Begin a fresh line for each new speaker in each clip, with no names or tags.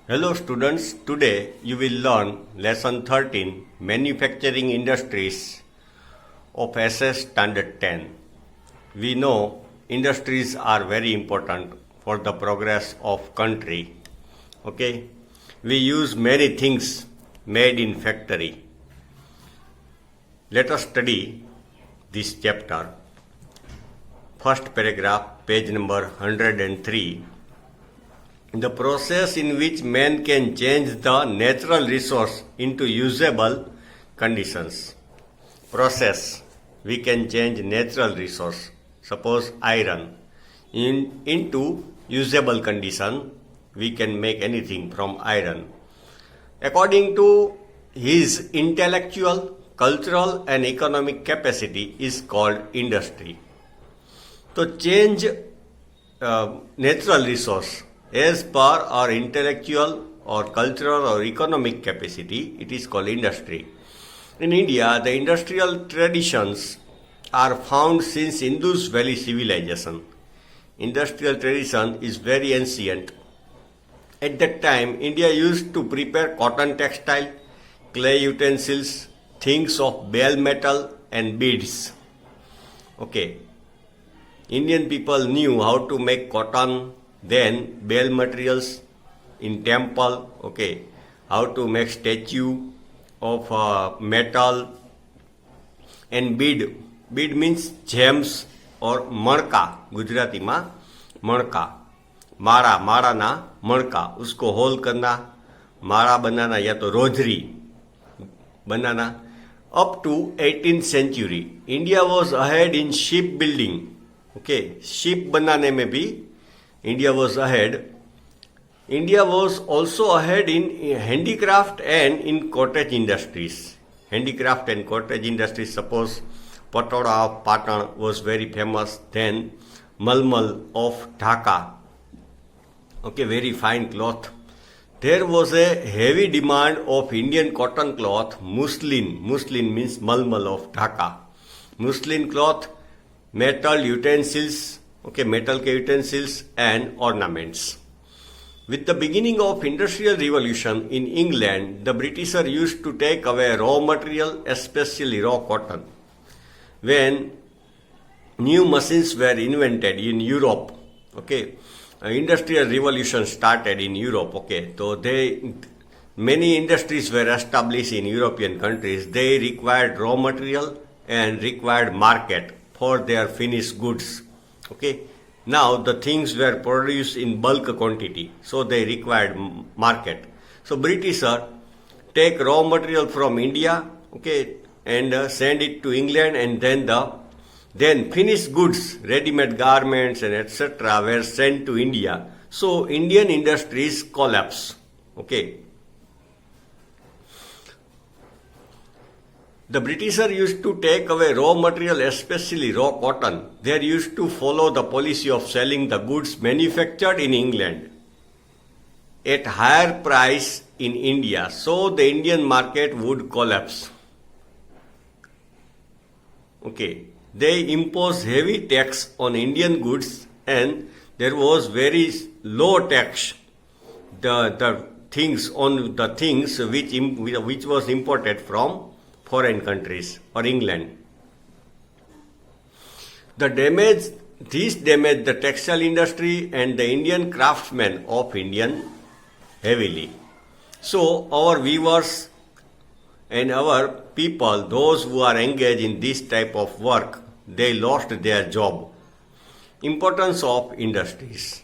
Hello students, today you will learn lesson 13 Manufacturing Industries of SS Standard 10. We know industries are very important for the progress of country. Okay, we use many things made in factory. Let us study this chapter. First paragraph, page number 103. The process in which man can change the natural resource into usable conditions. Process, we can change natural resource, suppose iron, into usable condition. We can make anything from iron. According to his intellectual, cultural and economic capacity is called industry. To change natural resource as per our intellectual or cultural or economic capacity, it is called industry. In India, the industrial traditions are found since Indus Valley civilization. Industrial tradition is very ancient. At that time, India used to prepare cotton textile, clay utensils, things of bell metal and beads. Okay. Indian people knew how to make cotton, then bell materials in temple, okay, how to make statue of metal and bead. Bead means gems or मणका, Gujarati में मणका, माड़ा ना मणका, उसको whole करना, माड़ा बनाना या तो rosary banana. Up to 18th century, India was ahead in ship building. Okay, ship बनाने में भी India was ahead. India was also ahead in handicraft and in cottage industries. Handicraft and cottage industries, suppose Patoda of Patan was very famous. Then Malmal of Dhaka. Okay, very fine cloth. There was a heavy demand of Indian cotton cloth, muslin. Muslin means Malmal of Dhaka. Muslin cloth, metal utensils, okay, metal utensils and ornaments. With the beginning of Industrial Revolution in England, the Britishers used to take away raw material, especially raw cotton. When new machines were invented in Europe, okay, Industrial Revolution started in Europe, okay, so many industries were established in European countries. They required raw material and required market for their finished goods. Okay, now the things were produced in bulk quantity, so they required market. So Britishers take raw material from India, okay, and send it to England, and then finished goods, ready-made garments and etc. were sent to India. So Indian industries collapse. Okay. The Britishers used to take away raw material, especially raw cotton. They used to follow the policy of selling the goods manufactured in England at higher price in India, so the Indian market would collapse. Okay, they imposed heavy tax on Indian goods, and there was very low tax the things which was imported from foreign countries or England. This damaged the textile industry and the Indian craftsmen of Indian heavily. So our viewers and our people, those who are engaged in this type of work, they lost their job. Importance of industries.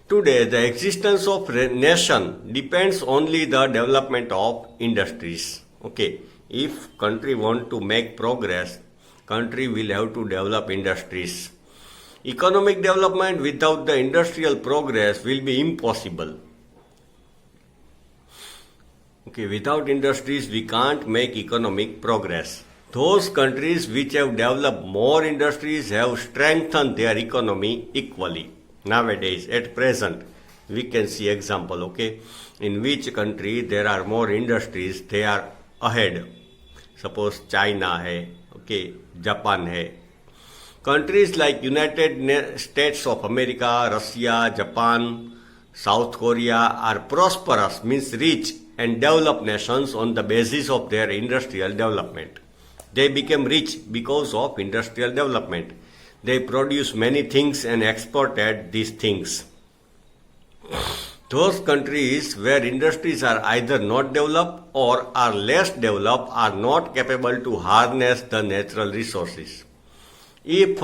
Today, the existence of nation depends only the development of industries. Okay. If country want to make progress, country will have to develop industries. Economic development without the industrial progress will be impossible. Okay, without industries we can't make economic progress. Those countries which have developed more industries have strengthened their economy equally. Nowadays, at present, we can see example, okay, in which country there are more industries, they are ahead. Suppose China hai, okay, Japan hai. Countries like United States of America, Russia, Japan, South Korea are prosperous, means rich and developed nations on the basis of their industrial development. They became rich because of industrial development. They produce many things and exported these things. Those countries where industries are either not developed or are less developed are not capable to harness the natural resources. If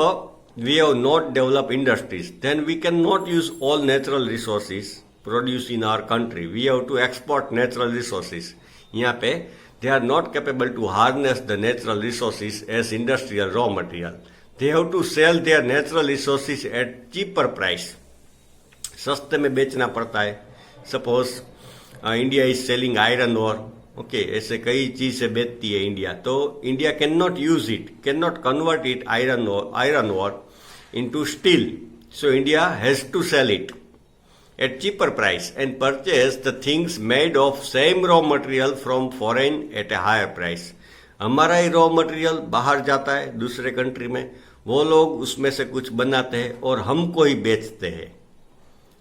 we have not developed industries, then we cannot use all natural resources produced in our country. We have to export natural resources. यहाँ पे they are not capable to harness the natural resources as industrial raw material. They have to sell their natural resources at cheaper price. सस्ते में बेचना पड़ता है. Suppose India is selling iron ore, okay, ऐसे कई चीजें बेचती है इंडिया, तो India can not use it, can not convert it iron ore into steel. So India has to sell it at cheaper price and purchase the things made of same raw material from foreign at a higher price. हमारा ही raw material बाहर जाता है दूसरे country में, वो लोग उसमें से कुछ बनाते हैं और हमको ही बेचते हैं.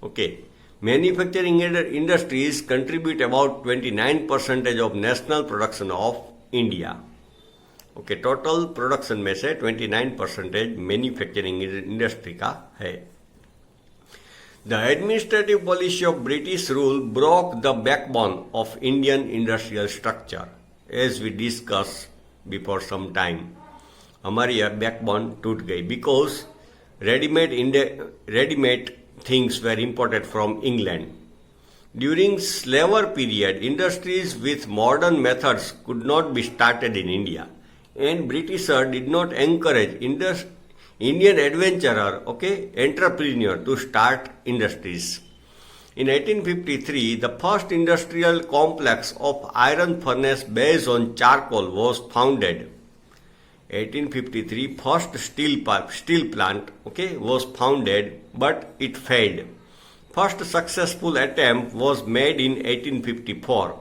Okay, manufacturing industries contribute about 29% of national production of India. Okay, total production में से 29% मैन्युफैक्चरिंग इंडस्ट्री का है. The administrative policy of British rule broke the backbone of Indian industrial structure, as we discussed before some time. हमारी यह backbone टूट गई because ready-made things were imported from England. During slavery period, industries with modern methods could not be started in India, and Britishers did not encourage Indian adventurer, entrepreneur to start industries. In 1853, the first industrial complex of iron furnace based on charcoal was founded. 1853, first steel plant, was founded, but it failed. First successful attempt was made in 1854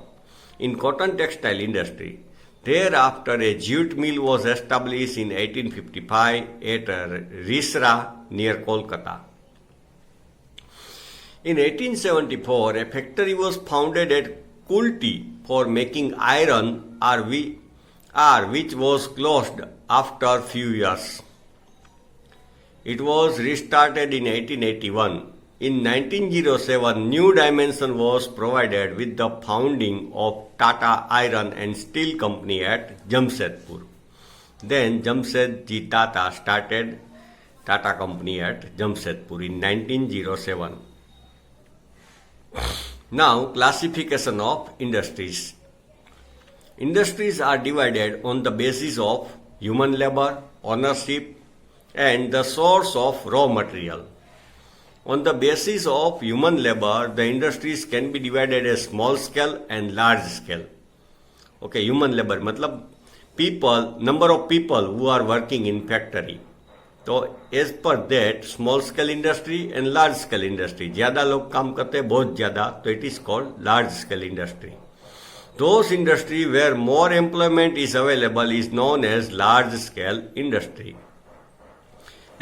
in cotton textile industry. Thereafter, a jute mill was established in 1855 at Risra near Kolkata. In 1874, a factory was founded at Kulti for making iron ore, which was closed after few years. It was restarted in 1881. In 1907, new dimension was provided with the founding of Tata Iron and Steel Company at Jamshedpur. Then Jamshedji Tata started Tata Company at Jamshedpur in 1907. Now, classification of industries. Industries are divided on the basis of human labor, ownership, and the source of raw material. On the basis of human labor, the industries can be divided as small scale and large scale. Okay, human labor मतलब people, number of people who are working in factory. तो as per that, small scale industry and large scale industry. ज़्यादा लोग काम करते हैं, बहुत ज़्यादा, तो it is called large scale industry. Those industry where more employment is available is known as large scale industry.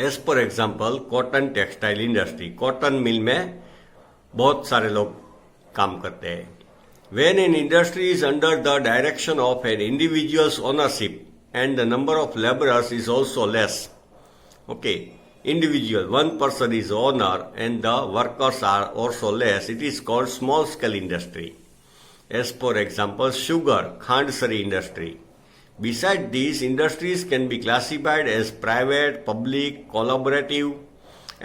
As per example cotton textile industry, cotton mill में बहुत सारे लोग काम करते हैं. When an industry is under the direction of an individuals ownership and the number of labourers is also less. Okay, individual, one person is owner and the workers are also less, it is called small scale industry. As for example sugar, खांडसरी industry. Besides these, industries can be classified as private, public, collaborative,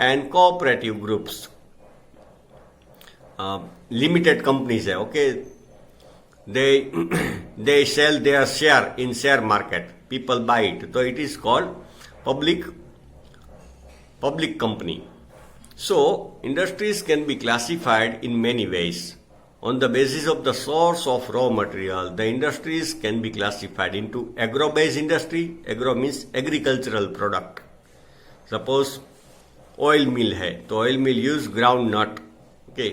and cooperative groups. Limited companies है, okay? They sell their share in share market. People buy it. So it is called public company. So industries can be classified in many ways. On the basis of the source of raw material, the industries can be classified into agro-based industry. Agro means agricultural product. Suppose oil mill है, तो oil mill use groundnut, okay?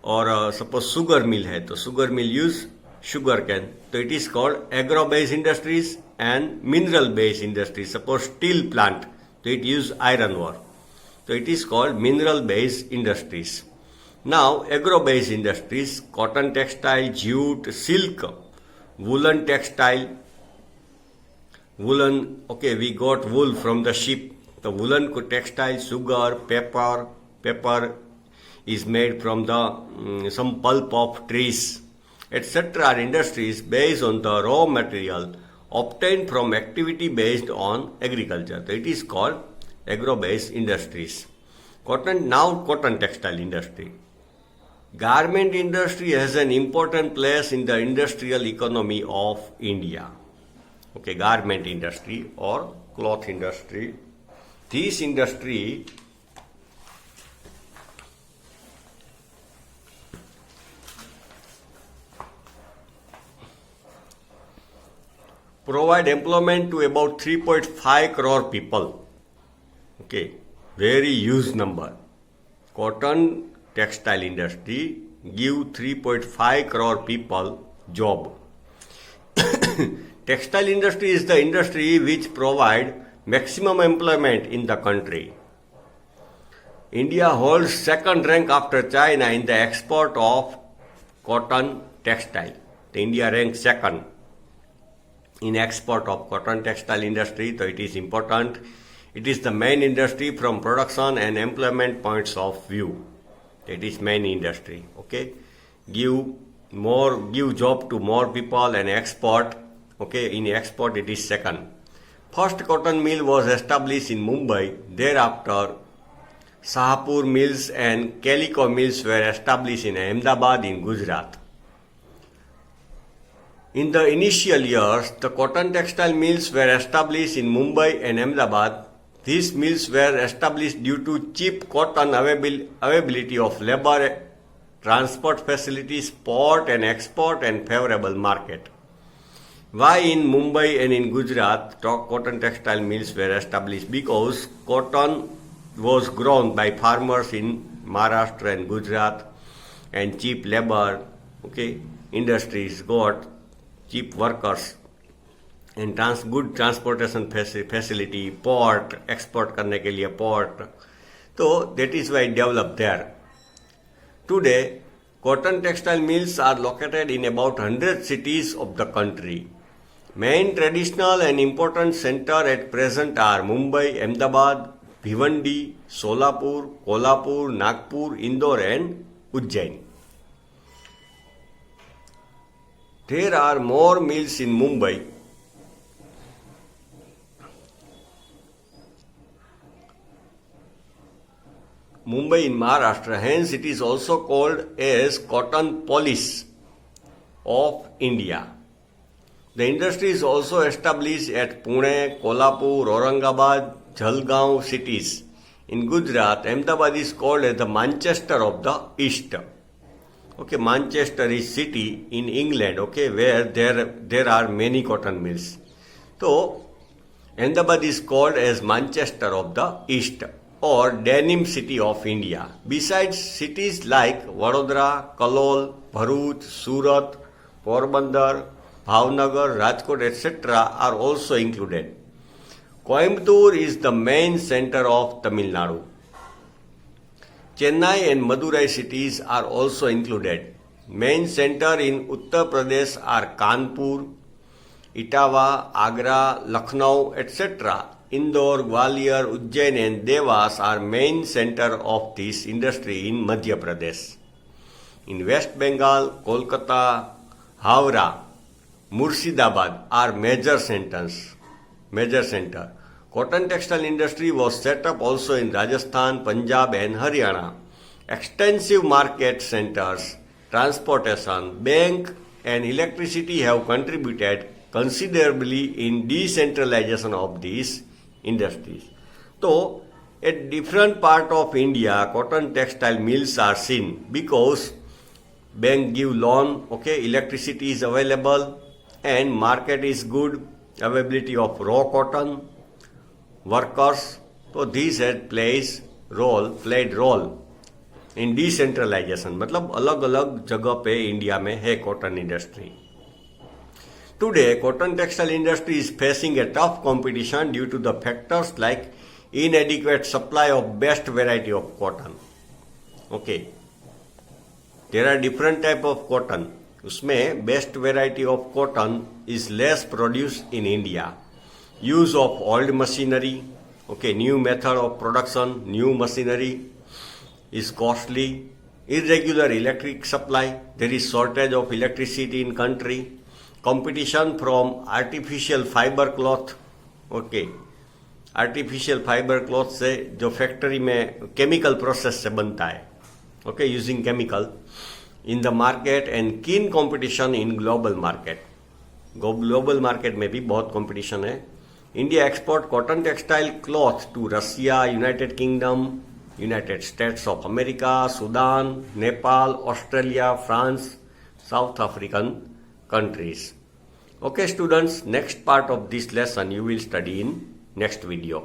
और suppose sugar mill है, तो sugar mill use sugar cane. तो it is called agro-based industries and mineral-based industries. Suppose steel plant, तो it use iron ore. So it is called mineral-based industries. Now, agro-based industries, cotton textile, jute, silk, woolen textile, woolen, okay, we got wool from the sheep. The woolen textile, sugar, pepper is made from the some pulp of trees, etc. are industries based on the raw material obtained from activity based on agriculture. So it is called agro-based industries. Cotton textile industry. Garment industry has an important place in the industrial economy of India. Okay, garment industry or cloth industry. This industry provide employment to about 3.5 crore people. Okay, very huge number. Cotton textile industry give 3.5 crore people job. Textile industry is the industry which provide maximum employment in the country. India holds second rank after China in the export of cotton textile. India ranks second in export of cotton textile industry, so it is important. It is the main industry from production and employment points of view. It is main industry. Okay, give job to more people and export. Okay, in export it is second. First cotton mill was established in Mumbai. Thereafter, Sahapur mills and Calico mills were established in Ahmedabad in Gujarat. In the initial years, the cotton textile mills were established in Mumbai and Ahmedabad. These mills were established due to cheap cotton availability of labor, transport facilities, port and export, and favorable market. Why in Mumbai and in Gujarat cotton textile mills were established? Because cotton was grown by farmers in Maharashtra and Gujarat, and cheap labor, okay, industries got cheap workers and good transportation facility, port, export करने के लिए port. So that is why it developed there. Today, cotton textile mills are located in about 100 cities of the country. Main traditional and important center at present are Mumbai, Ahmedabad, Bhiwandi, Solapur, Kolhapur, Nagpur, Indore and Ujjain. There are more mills in Mumbai. Mumbai in Maharashtra, hence it is also called as cotton polis of India. The industry is also established at Pune, Kolhapur, Aurangabad, Jalgaon cities. In Gujarat, Ahmedabad is called as the Manchester of the East. Okay, Manchester is city in England, okay, where there are many cotton mills. So, Ahmedabad is called as Manchester of the East or denim city of India. Besides, cities like Vadodara, Kalol, Bharuch, Surat, Porbandar, Bhavnagar, Rajkot, etc. are also included. Coimbatore is the main center of Tamil Nadu. Chennai and Madurai cities are also included. Main center in Uttar Pradesh are Kanpur, Etawah, Agra, Lucknow, etc. Indore, Gwalior, Ujjain and Devas are main center of this industry in Madhya Pradesh. In West Bengal, Kolkata, Howrah, Murshidabad are major centers. Cotton textile industry was set up also in Rajasthan, Punjab and Haryana. Extensive market centers, transportation, bank and electricity have contributed considerably in decentralization of these industries. So, at different part of India, cotton textile mills are seen because bank give loan, okay, electricity is available and market is good, availability of raw cotton, workers. So these had played role in decentralization. मतलब अलग अलग जगह पे India में है cotton industry. Today, cotton textile industry is facing a tough competition due to the factors like inadequate supply of best variety of cotton. Okay. There are different type of cotton, उसमें best variety of cotton is less produce in India. Use of old machinery, okay, new method of production, new machinery is costly. Irregular electric supply, there is shortage of electricity in country. Competition from artificial fiber cloth, okay, artificial fibre cloth से जो factory में chemical process से बनता है, okay, using chemical in the market and keen competition in global market. Global market में भी बहुत competition है. India export cotton textile cloth to Russia, United Kingdom, United States of America, Sudan, Nepal, Australia, France, South African countries. Okay students, next part of this lesson you will study in next video.